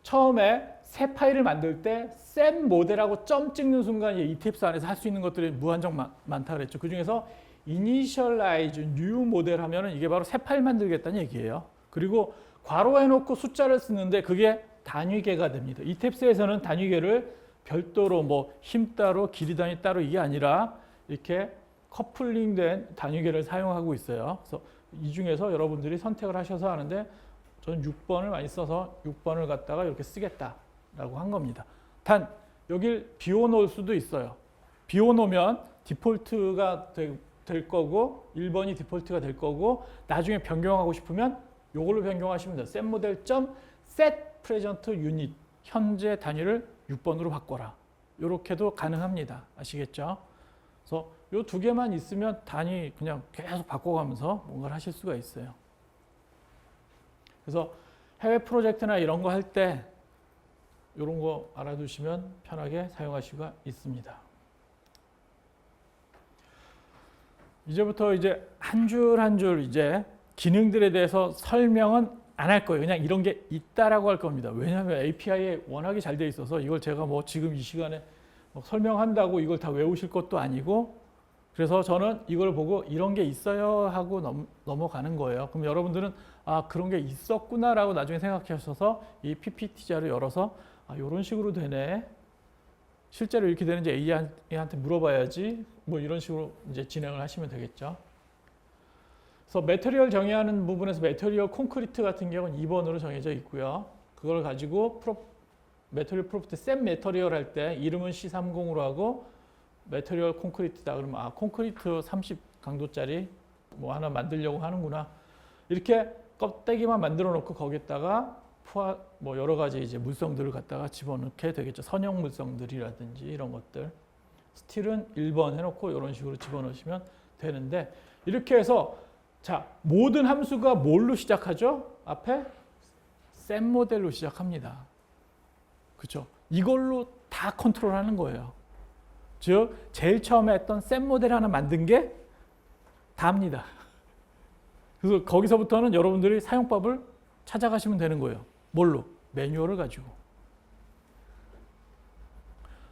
처음에 새 파일을 만들 때 셈 모델하고 점 찍는 순간 이 탭스 안에서 할 수 있는 것들이 무한정 많다 그랬죠. 그 중에서 이니셜라이즈 뉴 모델 하면은 이게 바로 새 파일 만들겠다는 얘기예요. 그리고 괄호해놓고 숫자를 쓰는데 그게 단위계가 됩니다. 이 탭스에서는 단위계를 별도로 뭐 힘 따로 길이 단위 따로 이게 아니라 이렇게 커플링된 단위계를 사용하고 있어요. 그래서 이 중에서 여러분들이 선택을 하셔서 하는데 저는 6번을 많이 써서 6번을 갖다가 이렇게 쓰겠다라고 한 겁니다. 단 여길 비워놓을 수도 있어요. 비워놓으면 디폴트가 될 거고 1번이 디폴트가 될 거고 나중에 변경하고 싶으면 이걸로 변경하시면 돼요. set model set present unit 현재 단위를 6번으로 바꿔라. 이렇게도 가능합니다. 아시겠죠? 그래서 이 두 개만 있으면 단위 그냥 계속 바꿔가면서 뭔가를 하실 수가 있어요. 그래서 해외 프로젝트나 이런 거 할 때 이런 거 알아두시면 편하게 사용하실 수가 있습니다. 이제부터 이제 한 줄 한 줄 이제 기능들에 대해서 설명은 안 할 거예요. 그냥 이런 게 있다라고 할 겁니다. 왜냐하면 API에 워낙에 잘 돼 있어서 이걸 제가 뭐 지금 이 시간에 설명한다고 이걸 다 외우실 것도 아니고 그래서 저는 이걸 보고 이런 게 있어요 하고 넘어가는 거예요. 그럼 여러분들은 아 그런 게 있었구나라고 나중에 생각하셔서 이 PPT 자료 열어서 아 이런 식으로 되네. 실제로 이렇게 되는지 AI한테 물어봐야지 뭐 이런 식으로 이제 진행을 하시면 되겠죠. 그래서 매터리얼 정의하는 부분에서 매터리얼 콘크리트 같은 경우는 2번으로 정해져 있고요. 그걸 가지고 매터리얼 프로퍼티 셋 매터리얼 할 때 이름은 C30으로 하고 매터리얼 콘크리트다 그러면 아 콘크리트 30 강도짜리 뭐 하나 만들려고 하는구나. 이렇게 껍데기만 만들어 놓고 거기다가 뭐 여러 가지 이제 물성들을 갖다가 집어넣게 되겠죠. 선형 물성들이라든지 이런 것들. 스틸은 1번 해놓고 이런 식으로 집어넣으시면 되는데 이렇게 해서 자 모든 함수가 뭘로 시작하죠? 앞에 set 모델로 시작합니다. 그렇죠? 이걸로 다 컨트롤하는 거예요. 즉 제일 처음에 했던 set 모델 하나 만든 게 다입니다. 그래서 거기서부터는 여러분들이 사용법을 찾아가시면 되는 거예요. 뭘로? 매뉴얼을 가지고.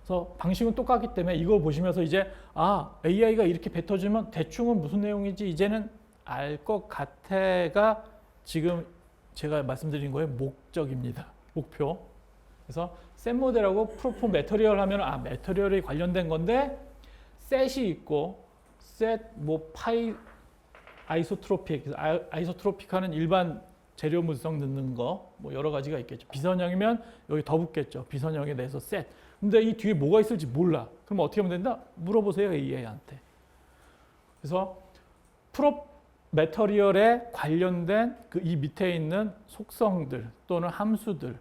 그래서 방식은 똑같기 때문에 이거 보시면서 이제 아 AI가 이렇게 뱉어주면 대충은 무슨 내용인지 이제는 알 것 같아가 지금 제가 말씀드린 거의 목적입니다. 목표. 그래서 set 모델하고 프로프 매터리얼 하면 아 매터리얼이 관련된 건데 set이 있고 set 뭐 파이 아이소트로픽 아이소트로픽하는 일반 재료 물성 넣는 거 뭐 여러 가지가 있겠죠. 비선형이면 여기 더 붙겠죠. 비선형에 대해서 set. 근데 이 뒤에 뭐가 있을지 몰라. 그럼 어떻게 하면 된다? 물어보세요 AI한테. 그래서 매터리얼에 관련된 그 이 밑에 있는 속성들 또는 함수들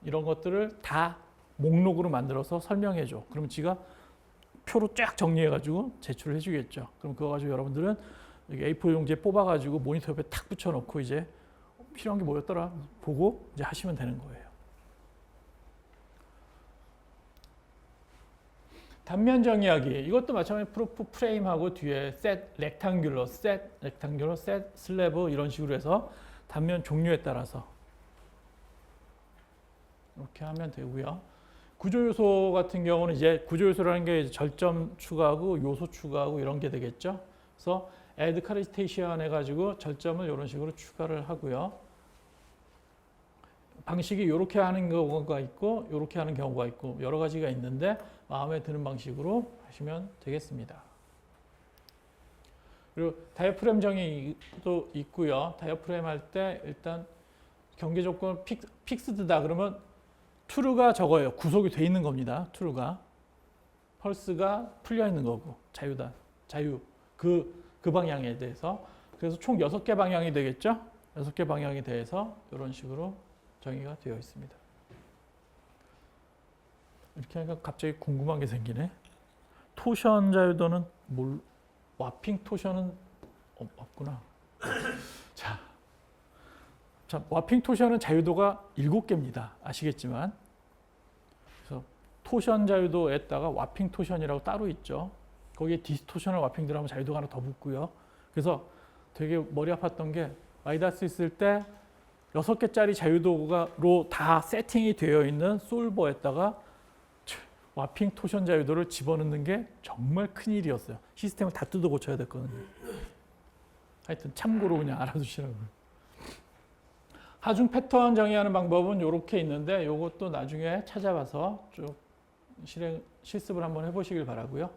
이런 것들을 다 목록으로 만들어서 설명해 줘. 그러면 지가 표로 쫙 정리해 가지고 제출을 해 주겠죠. 그럼 그거 가지고 여러분들은 A4 용지에 뽑아 가지고 모니터 옆에 탁 붙여 놓고 이제 필요한 게 뭐였더라 보고 이제 하시면 되는 거예요. 단면 정의하기 이것도 마찬가지로 프로프 프레임하고 뒤에 set rectangular, set slab 이런 식으로 해서 단면 종류에 따라서 이렇게 하면 되고요. 구조 요소 같은 경우는 이제 구조 요소라는 게 절점 추가하고 요소 추가하고 이런 게 되겠죠. 그래서 add carotation 해가지고 절점을 이런 식으로 추가를 하고요. 방식이 이렇게 하는 경우가 있고 이렇게 하는 경우가 있고 여러 가지가 있는데 마음에 드는 방식으로 하시면 되겠습니다. 그리고 다이어프램 정의도 있고요. 다이어프램 할 때 일단 경계 조건 픽스드다 그러면 true가 저거예요. 구속이 돼 있는 겁니다. true가. 펄스가 풀려 있는 거고 자유다. 자유. 그 방향에 대해서. 그래서 총 6개 방향이 되겠죠. 6개 방향에 대해서 이런 식으로 정의가 되어 있습니다. 이렇게 하니까 갑자기 궁금한 게 생기네. 토션 자유도는 와핑 토션은 없구나. 자, 와핑 토션은 자유도가 7개입니다. 아시겠지만. 그래서 토션 자유도에다가 와핑 토션이라고 따로 있죠. 거기에 디스토션을 와핑 들어가면 자유도가 하나 더 붙고요. 그래서 되게 머리 아팠던 게 마이다스 있을 때 6개짜리 자유도로 다 세팅이 되어 있는 솔버에다가 와핑 토션 자유도를 집어넣는 게 정말 큰일이었어요. 시스템을 다 뜯어 고쳐야 됐거든요. 하여튼 참고로 그냥 알아두시라고요. 하중 패턴 정의하는 방법은 이렇게 있는데 이것도 나중에 찾아봐서 쭉 실습을 한번 해보시길 바라고요.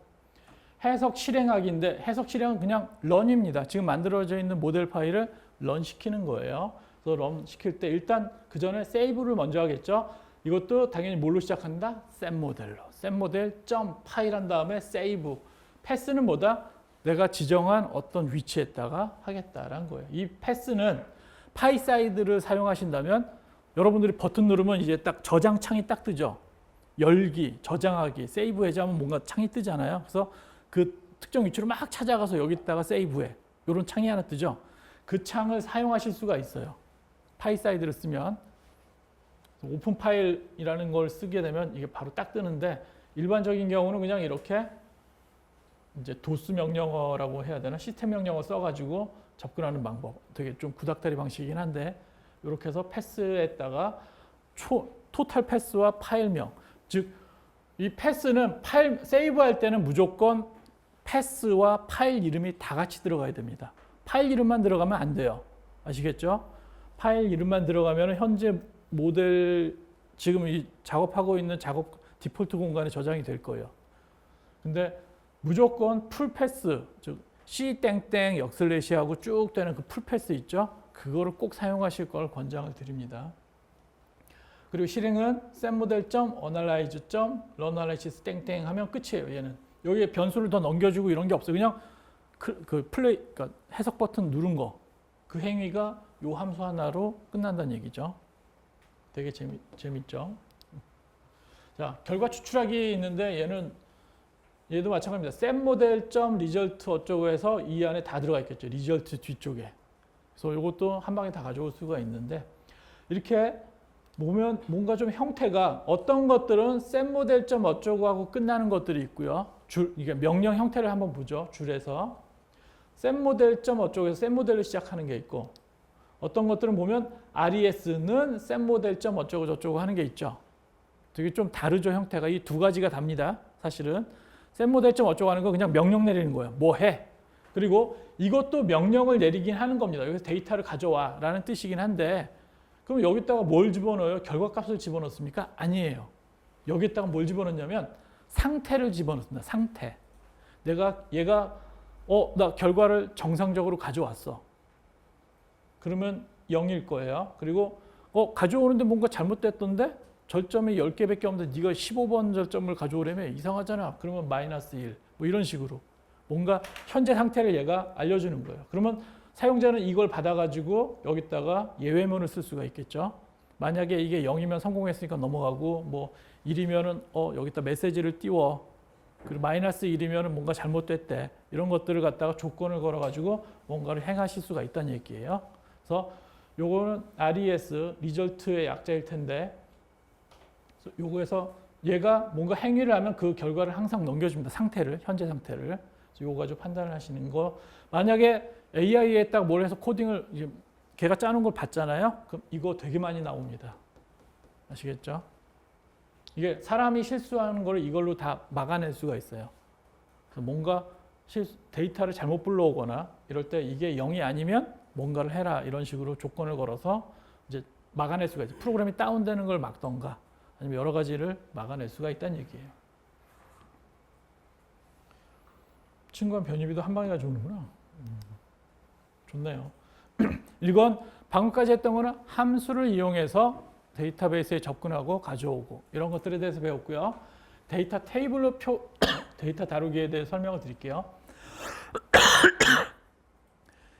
해석 실행하기인데 해석 실행은 그냥 런입니다. 지금 만들어져 있는 모델 파일을 런 시키는 거예요. 그래서 런 시킬 때 일단 그 전에 세이브를 먼저 하겠죠. 이것도 당연히 뭘로 시작한다? 셋 모델로. 셋 모델 점 파일 한 다음에 세이브. 패스는 뭐다? 내가 지정한 어떤 위치에다가 하겠다라는 거예요. 이 패스는 파이사이드를 사용하신다면 여러분들이 버튼 누르면 이제 딱 저장 창이 딱 뜨죠. 열기, 저장하기, 세이브 해제하면 뭔가 창이 뜨잖아요. 그래서 그 특정 위치로 막 찾아가서 여기다가 세이브해. 이런 창이 하나 뜨죠. 그 창을 사용하실 수가 있어요. 파이사이드를 쓰면. 오픈 파일이라는 걸 쓰게 되면 이게 바로 딱 뜨는데 일반적인 경우는 그냥 이렇게 이제 도스 명령어라고 해야 되나? 시스템 명령어 써가지고 접근하는 방법. 되게 좀 구닥다리 방식이긴 한데 이렇게 해서 패스에다가 토탈 패스와 파일명. 즉, 이 패스는 파일, 세이브할 때는 무조건 패스와 파일 이름이 다 같이 들어가야 됩니다. 파일 이름만 들어가면 안 돼요. 아시겠죠? 파일 이름만 들어가면 현재 모델, 지금 이 작업하고 있는 작업 디폴트 공간에 저장이 될 거예요. 근데 무조건 풀 패스, 즉 C 땡땡 역슬래시하고 쭉 되는 그 풀 패스 있죠? 그거를 꼭 사용하실 걸 권장을 드립니다. 그리고 실행은 setModel.analyze.runAnalysis 땡땡 하면 끝이에요. 얘는 여기에 변수를 더 넘겨주고 이런 게 없어요. 그냥 그 플레이, 그러니까 해석 버튼 누른 거, 그 행위가 요 함수 하나로 끝난다는 얘기죠. 되게 재밌죠. 자, 결과 추출하기 있는데 얘도 마찬가지입니다. setModel.result 어쩌고 해서 이 안에 다 들어가 있겠죠. 리절트 뒤쪽에. 그래서 이것도 한 방에 다 가져올 수가 있는데 이렇게 보면 뭔가 좀 형태가 어떤 것들은 setModel. 어쩌고 하고 끝나는 것들이 있고요. 이게 명령 형태를 한번 보죠. 줄에서 setModel. 어쩌고 해서 setModel로 시작하는 게 있고 어떤 것들은 보면 RES는 setModel. 어쩌고 저쩌고 하는 게 있죠. 되게 좀 다르죠. 형태가 이 두 가지가 답니다. 사실은 setModel. 어쩌고 하는 거 그냥 명령 내리는 거예요. 뭐 해? 그리고 이것도 명령을 내리긴 하는 겁니다. 여기서 데이터를 가져와 라는 뜻이긴 한데 그럼 여기다가 뭘 집어넣어요? 결과값을 집어넣습니까? 아니에요. 여기다가 뭘 집어넣냐면 상태를 집어넣습니다. 상태. 얘가 나 결과를 정상적으로 가져왔어. 그러면 0일 거예요. 그리고 가져오는데 뭔가 잘못됐던데 절점이 10개밖에 없는데 네가 15번 절점을 가져오려면 이상하잖아. 그러면 마이너스 1. 뭐 이런 식으로 뭔가 현재 상태를 얘가 알려주는 거예요. 그러면 사용자는 이걸 받아가지고 여기다가 예외문을 쓸 수가 있겠죠. 만약에 이게 0이면 성공했으니까 넘어가고 뭐 1이면은 여기다 메시지를 띄워. 그리고 마이너스 1이면은 뭔가 잘못됐대. 이런 것들을 갖다가 조건을 걸어가지고 뭔가를 행하실 수가 있다는 얘기예요. 그래서 요거는 RES, 리절트의 약자일 텐데 요거에서 얘가 뭔가 행위를 하면 그 결과를 항상 넘겨줍니다. 상태를, 현재 상태를. 요거 가지고 판단을 하시는 거. 만약에 AI에 딱 뭘 해서 코딩을 이제 걔가 짜는 걸 봤잖아요. 그럼 이거 되게 많이 나옵니다. 아시겠죠? 이게 사람이 실수하는 걸 이걸로 다 막아낼 수가 있어요. 그래서 뭔가 데이터를 잘못 불러오거나 이럴 때 이게 0이 아니면 뭔가를 해라 이런 식으로 조건을 걸어서 이제 막아낼 수가 있어요. 프로그램이 다운되는 걸 막던가 아니면 여러 가지를 막아낼 수가 있다는 얘기예요. 친구와 변이비도 한 방에 가져오는구나. 좋네요. 1번 방금까지 했던 거는 함수를 이용해서 데이터베이스에 접근하고 가져오고 이런 것들에 대해서 배웠고요. 데이터 테이블로 데이터 다루기에 대해 설명을 드릴게요.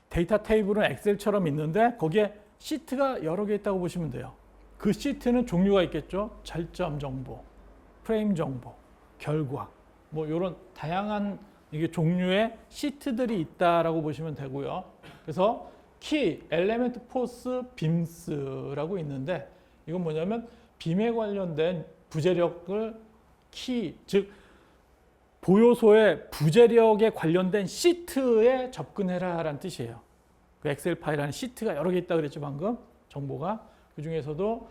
데이터 테이블은 엑셀처럼 있는데 거기에 시트가 여러 개 있다고 보시면 돼요. 그 시트는 종류가 있겠죠. 절점 정보, 프레임 정보, 결과 뭐 이런 다양한 이게 종류의 시트들이 있다라고 보시면 되고요. 그래서 키, 엘리멘트 포스, 빔스라고 있는데 이건 뭐냐면 빔에 관련된 부재력을 키, 즉 보요소의 부재력에 관련된 시트에 접근해라라는 뜻이에요. 그 엑셀 파일 안에 시트가 여러 개 있다 그랬죠 방금 정보가. 그 중에서도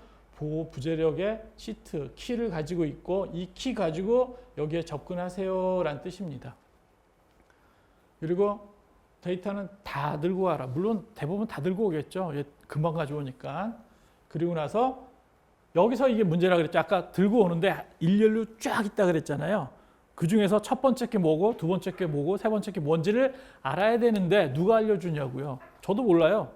부재력의 시트, 키를 가지고 있고 이 키 가지고 여기에 접근하세요라는 뜻입니다. 그리고 데이터는 다 들고 와라. 물론 대부분 다 들고 오겠죠. 금방 가져오니까. 그리고 나서 여기서 이게 문제라 그랬죠. 아까 들고 오는데 일렬로 쫙 있다 그랬잖아요. 그 중에서 첫 번째 게 뭐고, 두 번째 게 뭐고, 세 번째 게 뭔지를 알아야 되는데 누가 알려주냐고요. 저도 몰라요.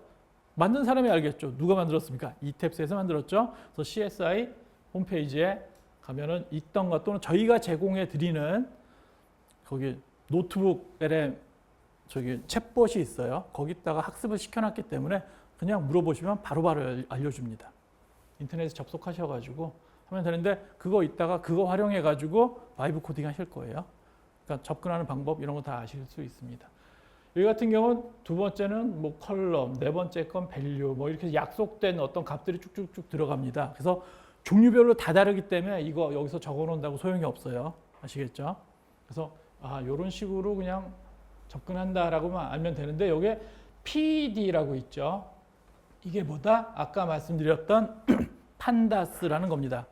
만든 사람이 알겠죠. 누가 만들었습니까? 이탭스에서 만들었죠. 그래서 CSI 홈페이지에 가면은 있던 것 또는 저희가 제공해 드리는 거기 노트북 LM 저기 챗봇이 있어요. 거기다가 학습을 시켜놨기 때문에 그냥 물어보시면 바로바로 알려줍니다. 인터넷에 접속하셔가지고 하면 되는데 그거 있다가 그거 활용해가지고 바이브 코딩 하실 거예요. 그러니까 접근하는 방법 이런 거 다 아실 수 있습니다. 여기 같은 경우는 두 번째는 뭐 컬럼, 네 번째 건 밸류, 뭐 이렇게 약속된 어떤 값들이 쭉쭉쭉 들어갑니다. 그래서 종류별로 다 다르기 때문에 이거 여기서 적어 놓는다고 소용이 없어요. 아시겠죠? 그래서 이런 식으로 그냥 접근한다라고만 알면 되는데 여기에 PD라고 있죠. 이게 뭐다? 아까 말씀드렸던 판다스라는 겁니다.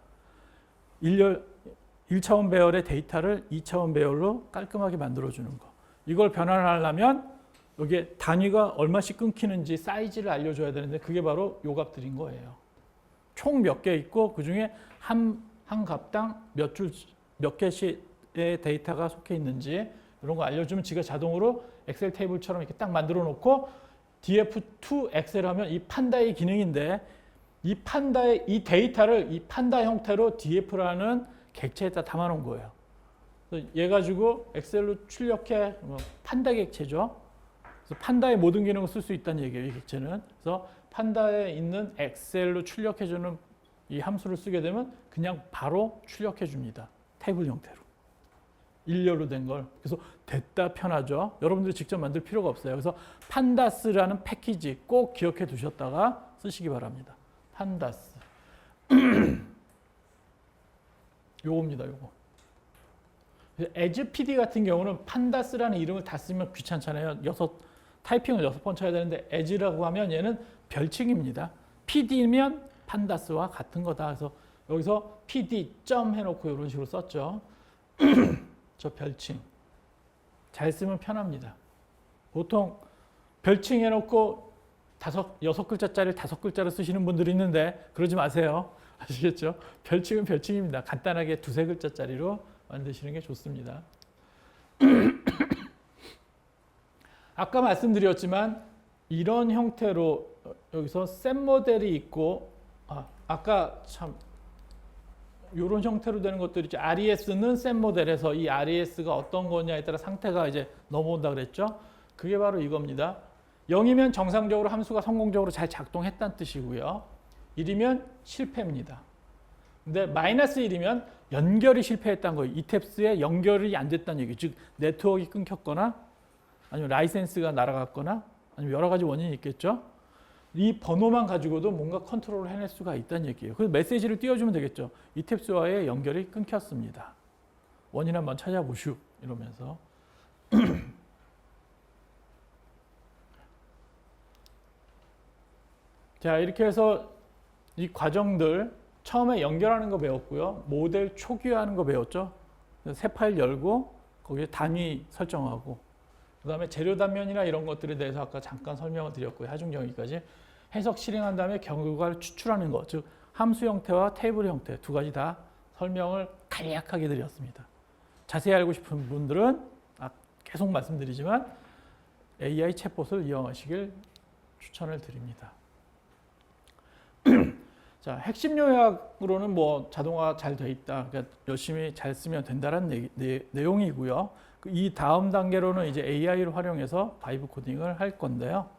1차원 배열의 데이터를 2차원 배열로 깔끔하게 만들어주는 거. 이걸 변환하려면 여기에 단위가 얼마씩 끊기는지 사이즈를 알려줘야 되는데 그게 바로 요 값들인 거예요. 총 몇 개 있고 그중에 한 값당 몇 개씩의 데이터가 속해 있는지 이런 거 알려주면 지가 자동으로 엑셀 테이블처럼 이렇게 딱 만들어 놓고 df2 엑셀 하면 이 판다의 기능인데 이 판다의 이 데이터를 이 판다 형태로 df라는 객체에다 담아 놓은 거예요. 얘 가지고 엑셀로 출력해 판다 객체죠. 그래서 판다의 모든 기능을 쓸 수 있다는 얘기예요. 이 객체는. 그래서 판다에 있는 엑셀로 출력해주는 이 함수를 쓰게 되면 그냥 바로 출력해 줍니다. 테이블 형태로. 일렬로 된 걸. 그래서 됐다 편하죠. 여러분들이 직접 만들 필요가 없어요. 그래서 판다스라는 패키지 꼭 기억해 두셨다가 쓰시기 바랍니다. 판다스. 요겁니다. 요거. 에즈PD 같은 경우는 판다스라는 이름을 다 쓰면 귀찮잖아요. 타이핑을 6번 쳐야 되는데 에즈라고 하면 얘는 별칭입니다. PD면 판다스와 같은 거다. 그래서 여기서 PD 점 해놓고 이런 식으로 썼죠. 저 별칭. 잘 쓰면 편합니다. 보통 별칭 해놓고 6글자짜리 5글자를 쓰시는 분들이 있는데 그러지 마세요. 아시겠죠? 별칭은 별칭입니다. 간단하게 2-3글자짜리로 만드시는 게 좋습니다. 아까 말씀드렸지만 이런 형태로 여기서 셋 모델이 있고 아까 참 이런 형태로 되는 것들이 있죠. RES는 셋 모델에서 이 RES가 어떤 거냐에 따라 상태가 이제 넘어온다 그랬죠. 그게 바로 이겁니다. 0이면 정상적으로 함수가 성공적으로 잘 작동했다는 뜻이고요. 1이면 실패입니다. 근데 -1이면 연결이 실패했다는 거예요. 이탭스에 연결이 안 됐다는 얘기죠. 즉 네트워크가 끊겼거나 아니면 라이센스가 날아갔거나 아니면 여러 가지 원인이 있겠죠. 이 번호만 가지고도 뭔가 컨트롤을 해낼 수가 있다는 얘기예요. 그래서 메시지를 띄워주면 되겠죠. 이탭스와의 연결이 끊겼습니다. 원인 한번 찾아보슈 이러면서 자 이렇게 해서 이 과정들 처음에 연결하는 거 배웠고요. 모델 초기화하는 거 배웠죠. 새 파일 열고 거기에 단위 설정하고 그 다음에 재료 단면이나 이런 것들에 대해서 아까 잠깐 설명을 드렸고요. 하중 정의까지 해석 실행한 다음에 결과를 추출하는 것, 즉 함수 형태와 테이블 형태 두 가지 다 설명을 간략하게 드렸습니다. 자세히 알고 싶은 분들은 계속 말씀드리지만 AI 챗봇을 이용하시길 추천을 드립니다. 자, 핵심 요약으로는 뭐 자동화 잘 돼 있다. 그러니까 열심히 잘 쓰면 된다는 내용이고요. 이 다음 단계로는 이제 AI를 활용해서 바이브 코딩을 할 건데요.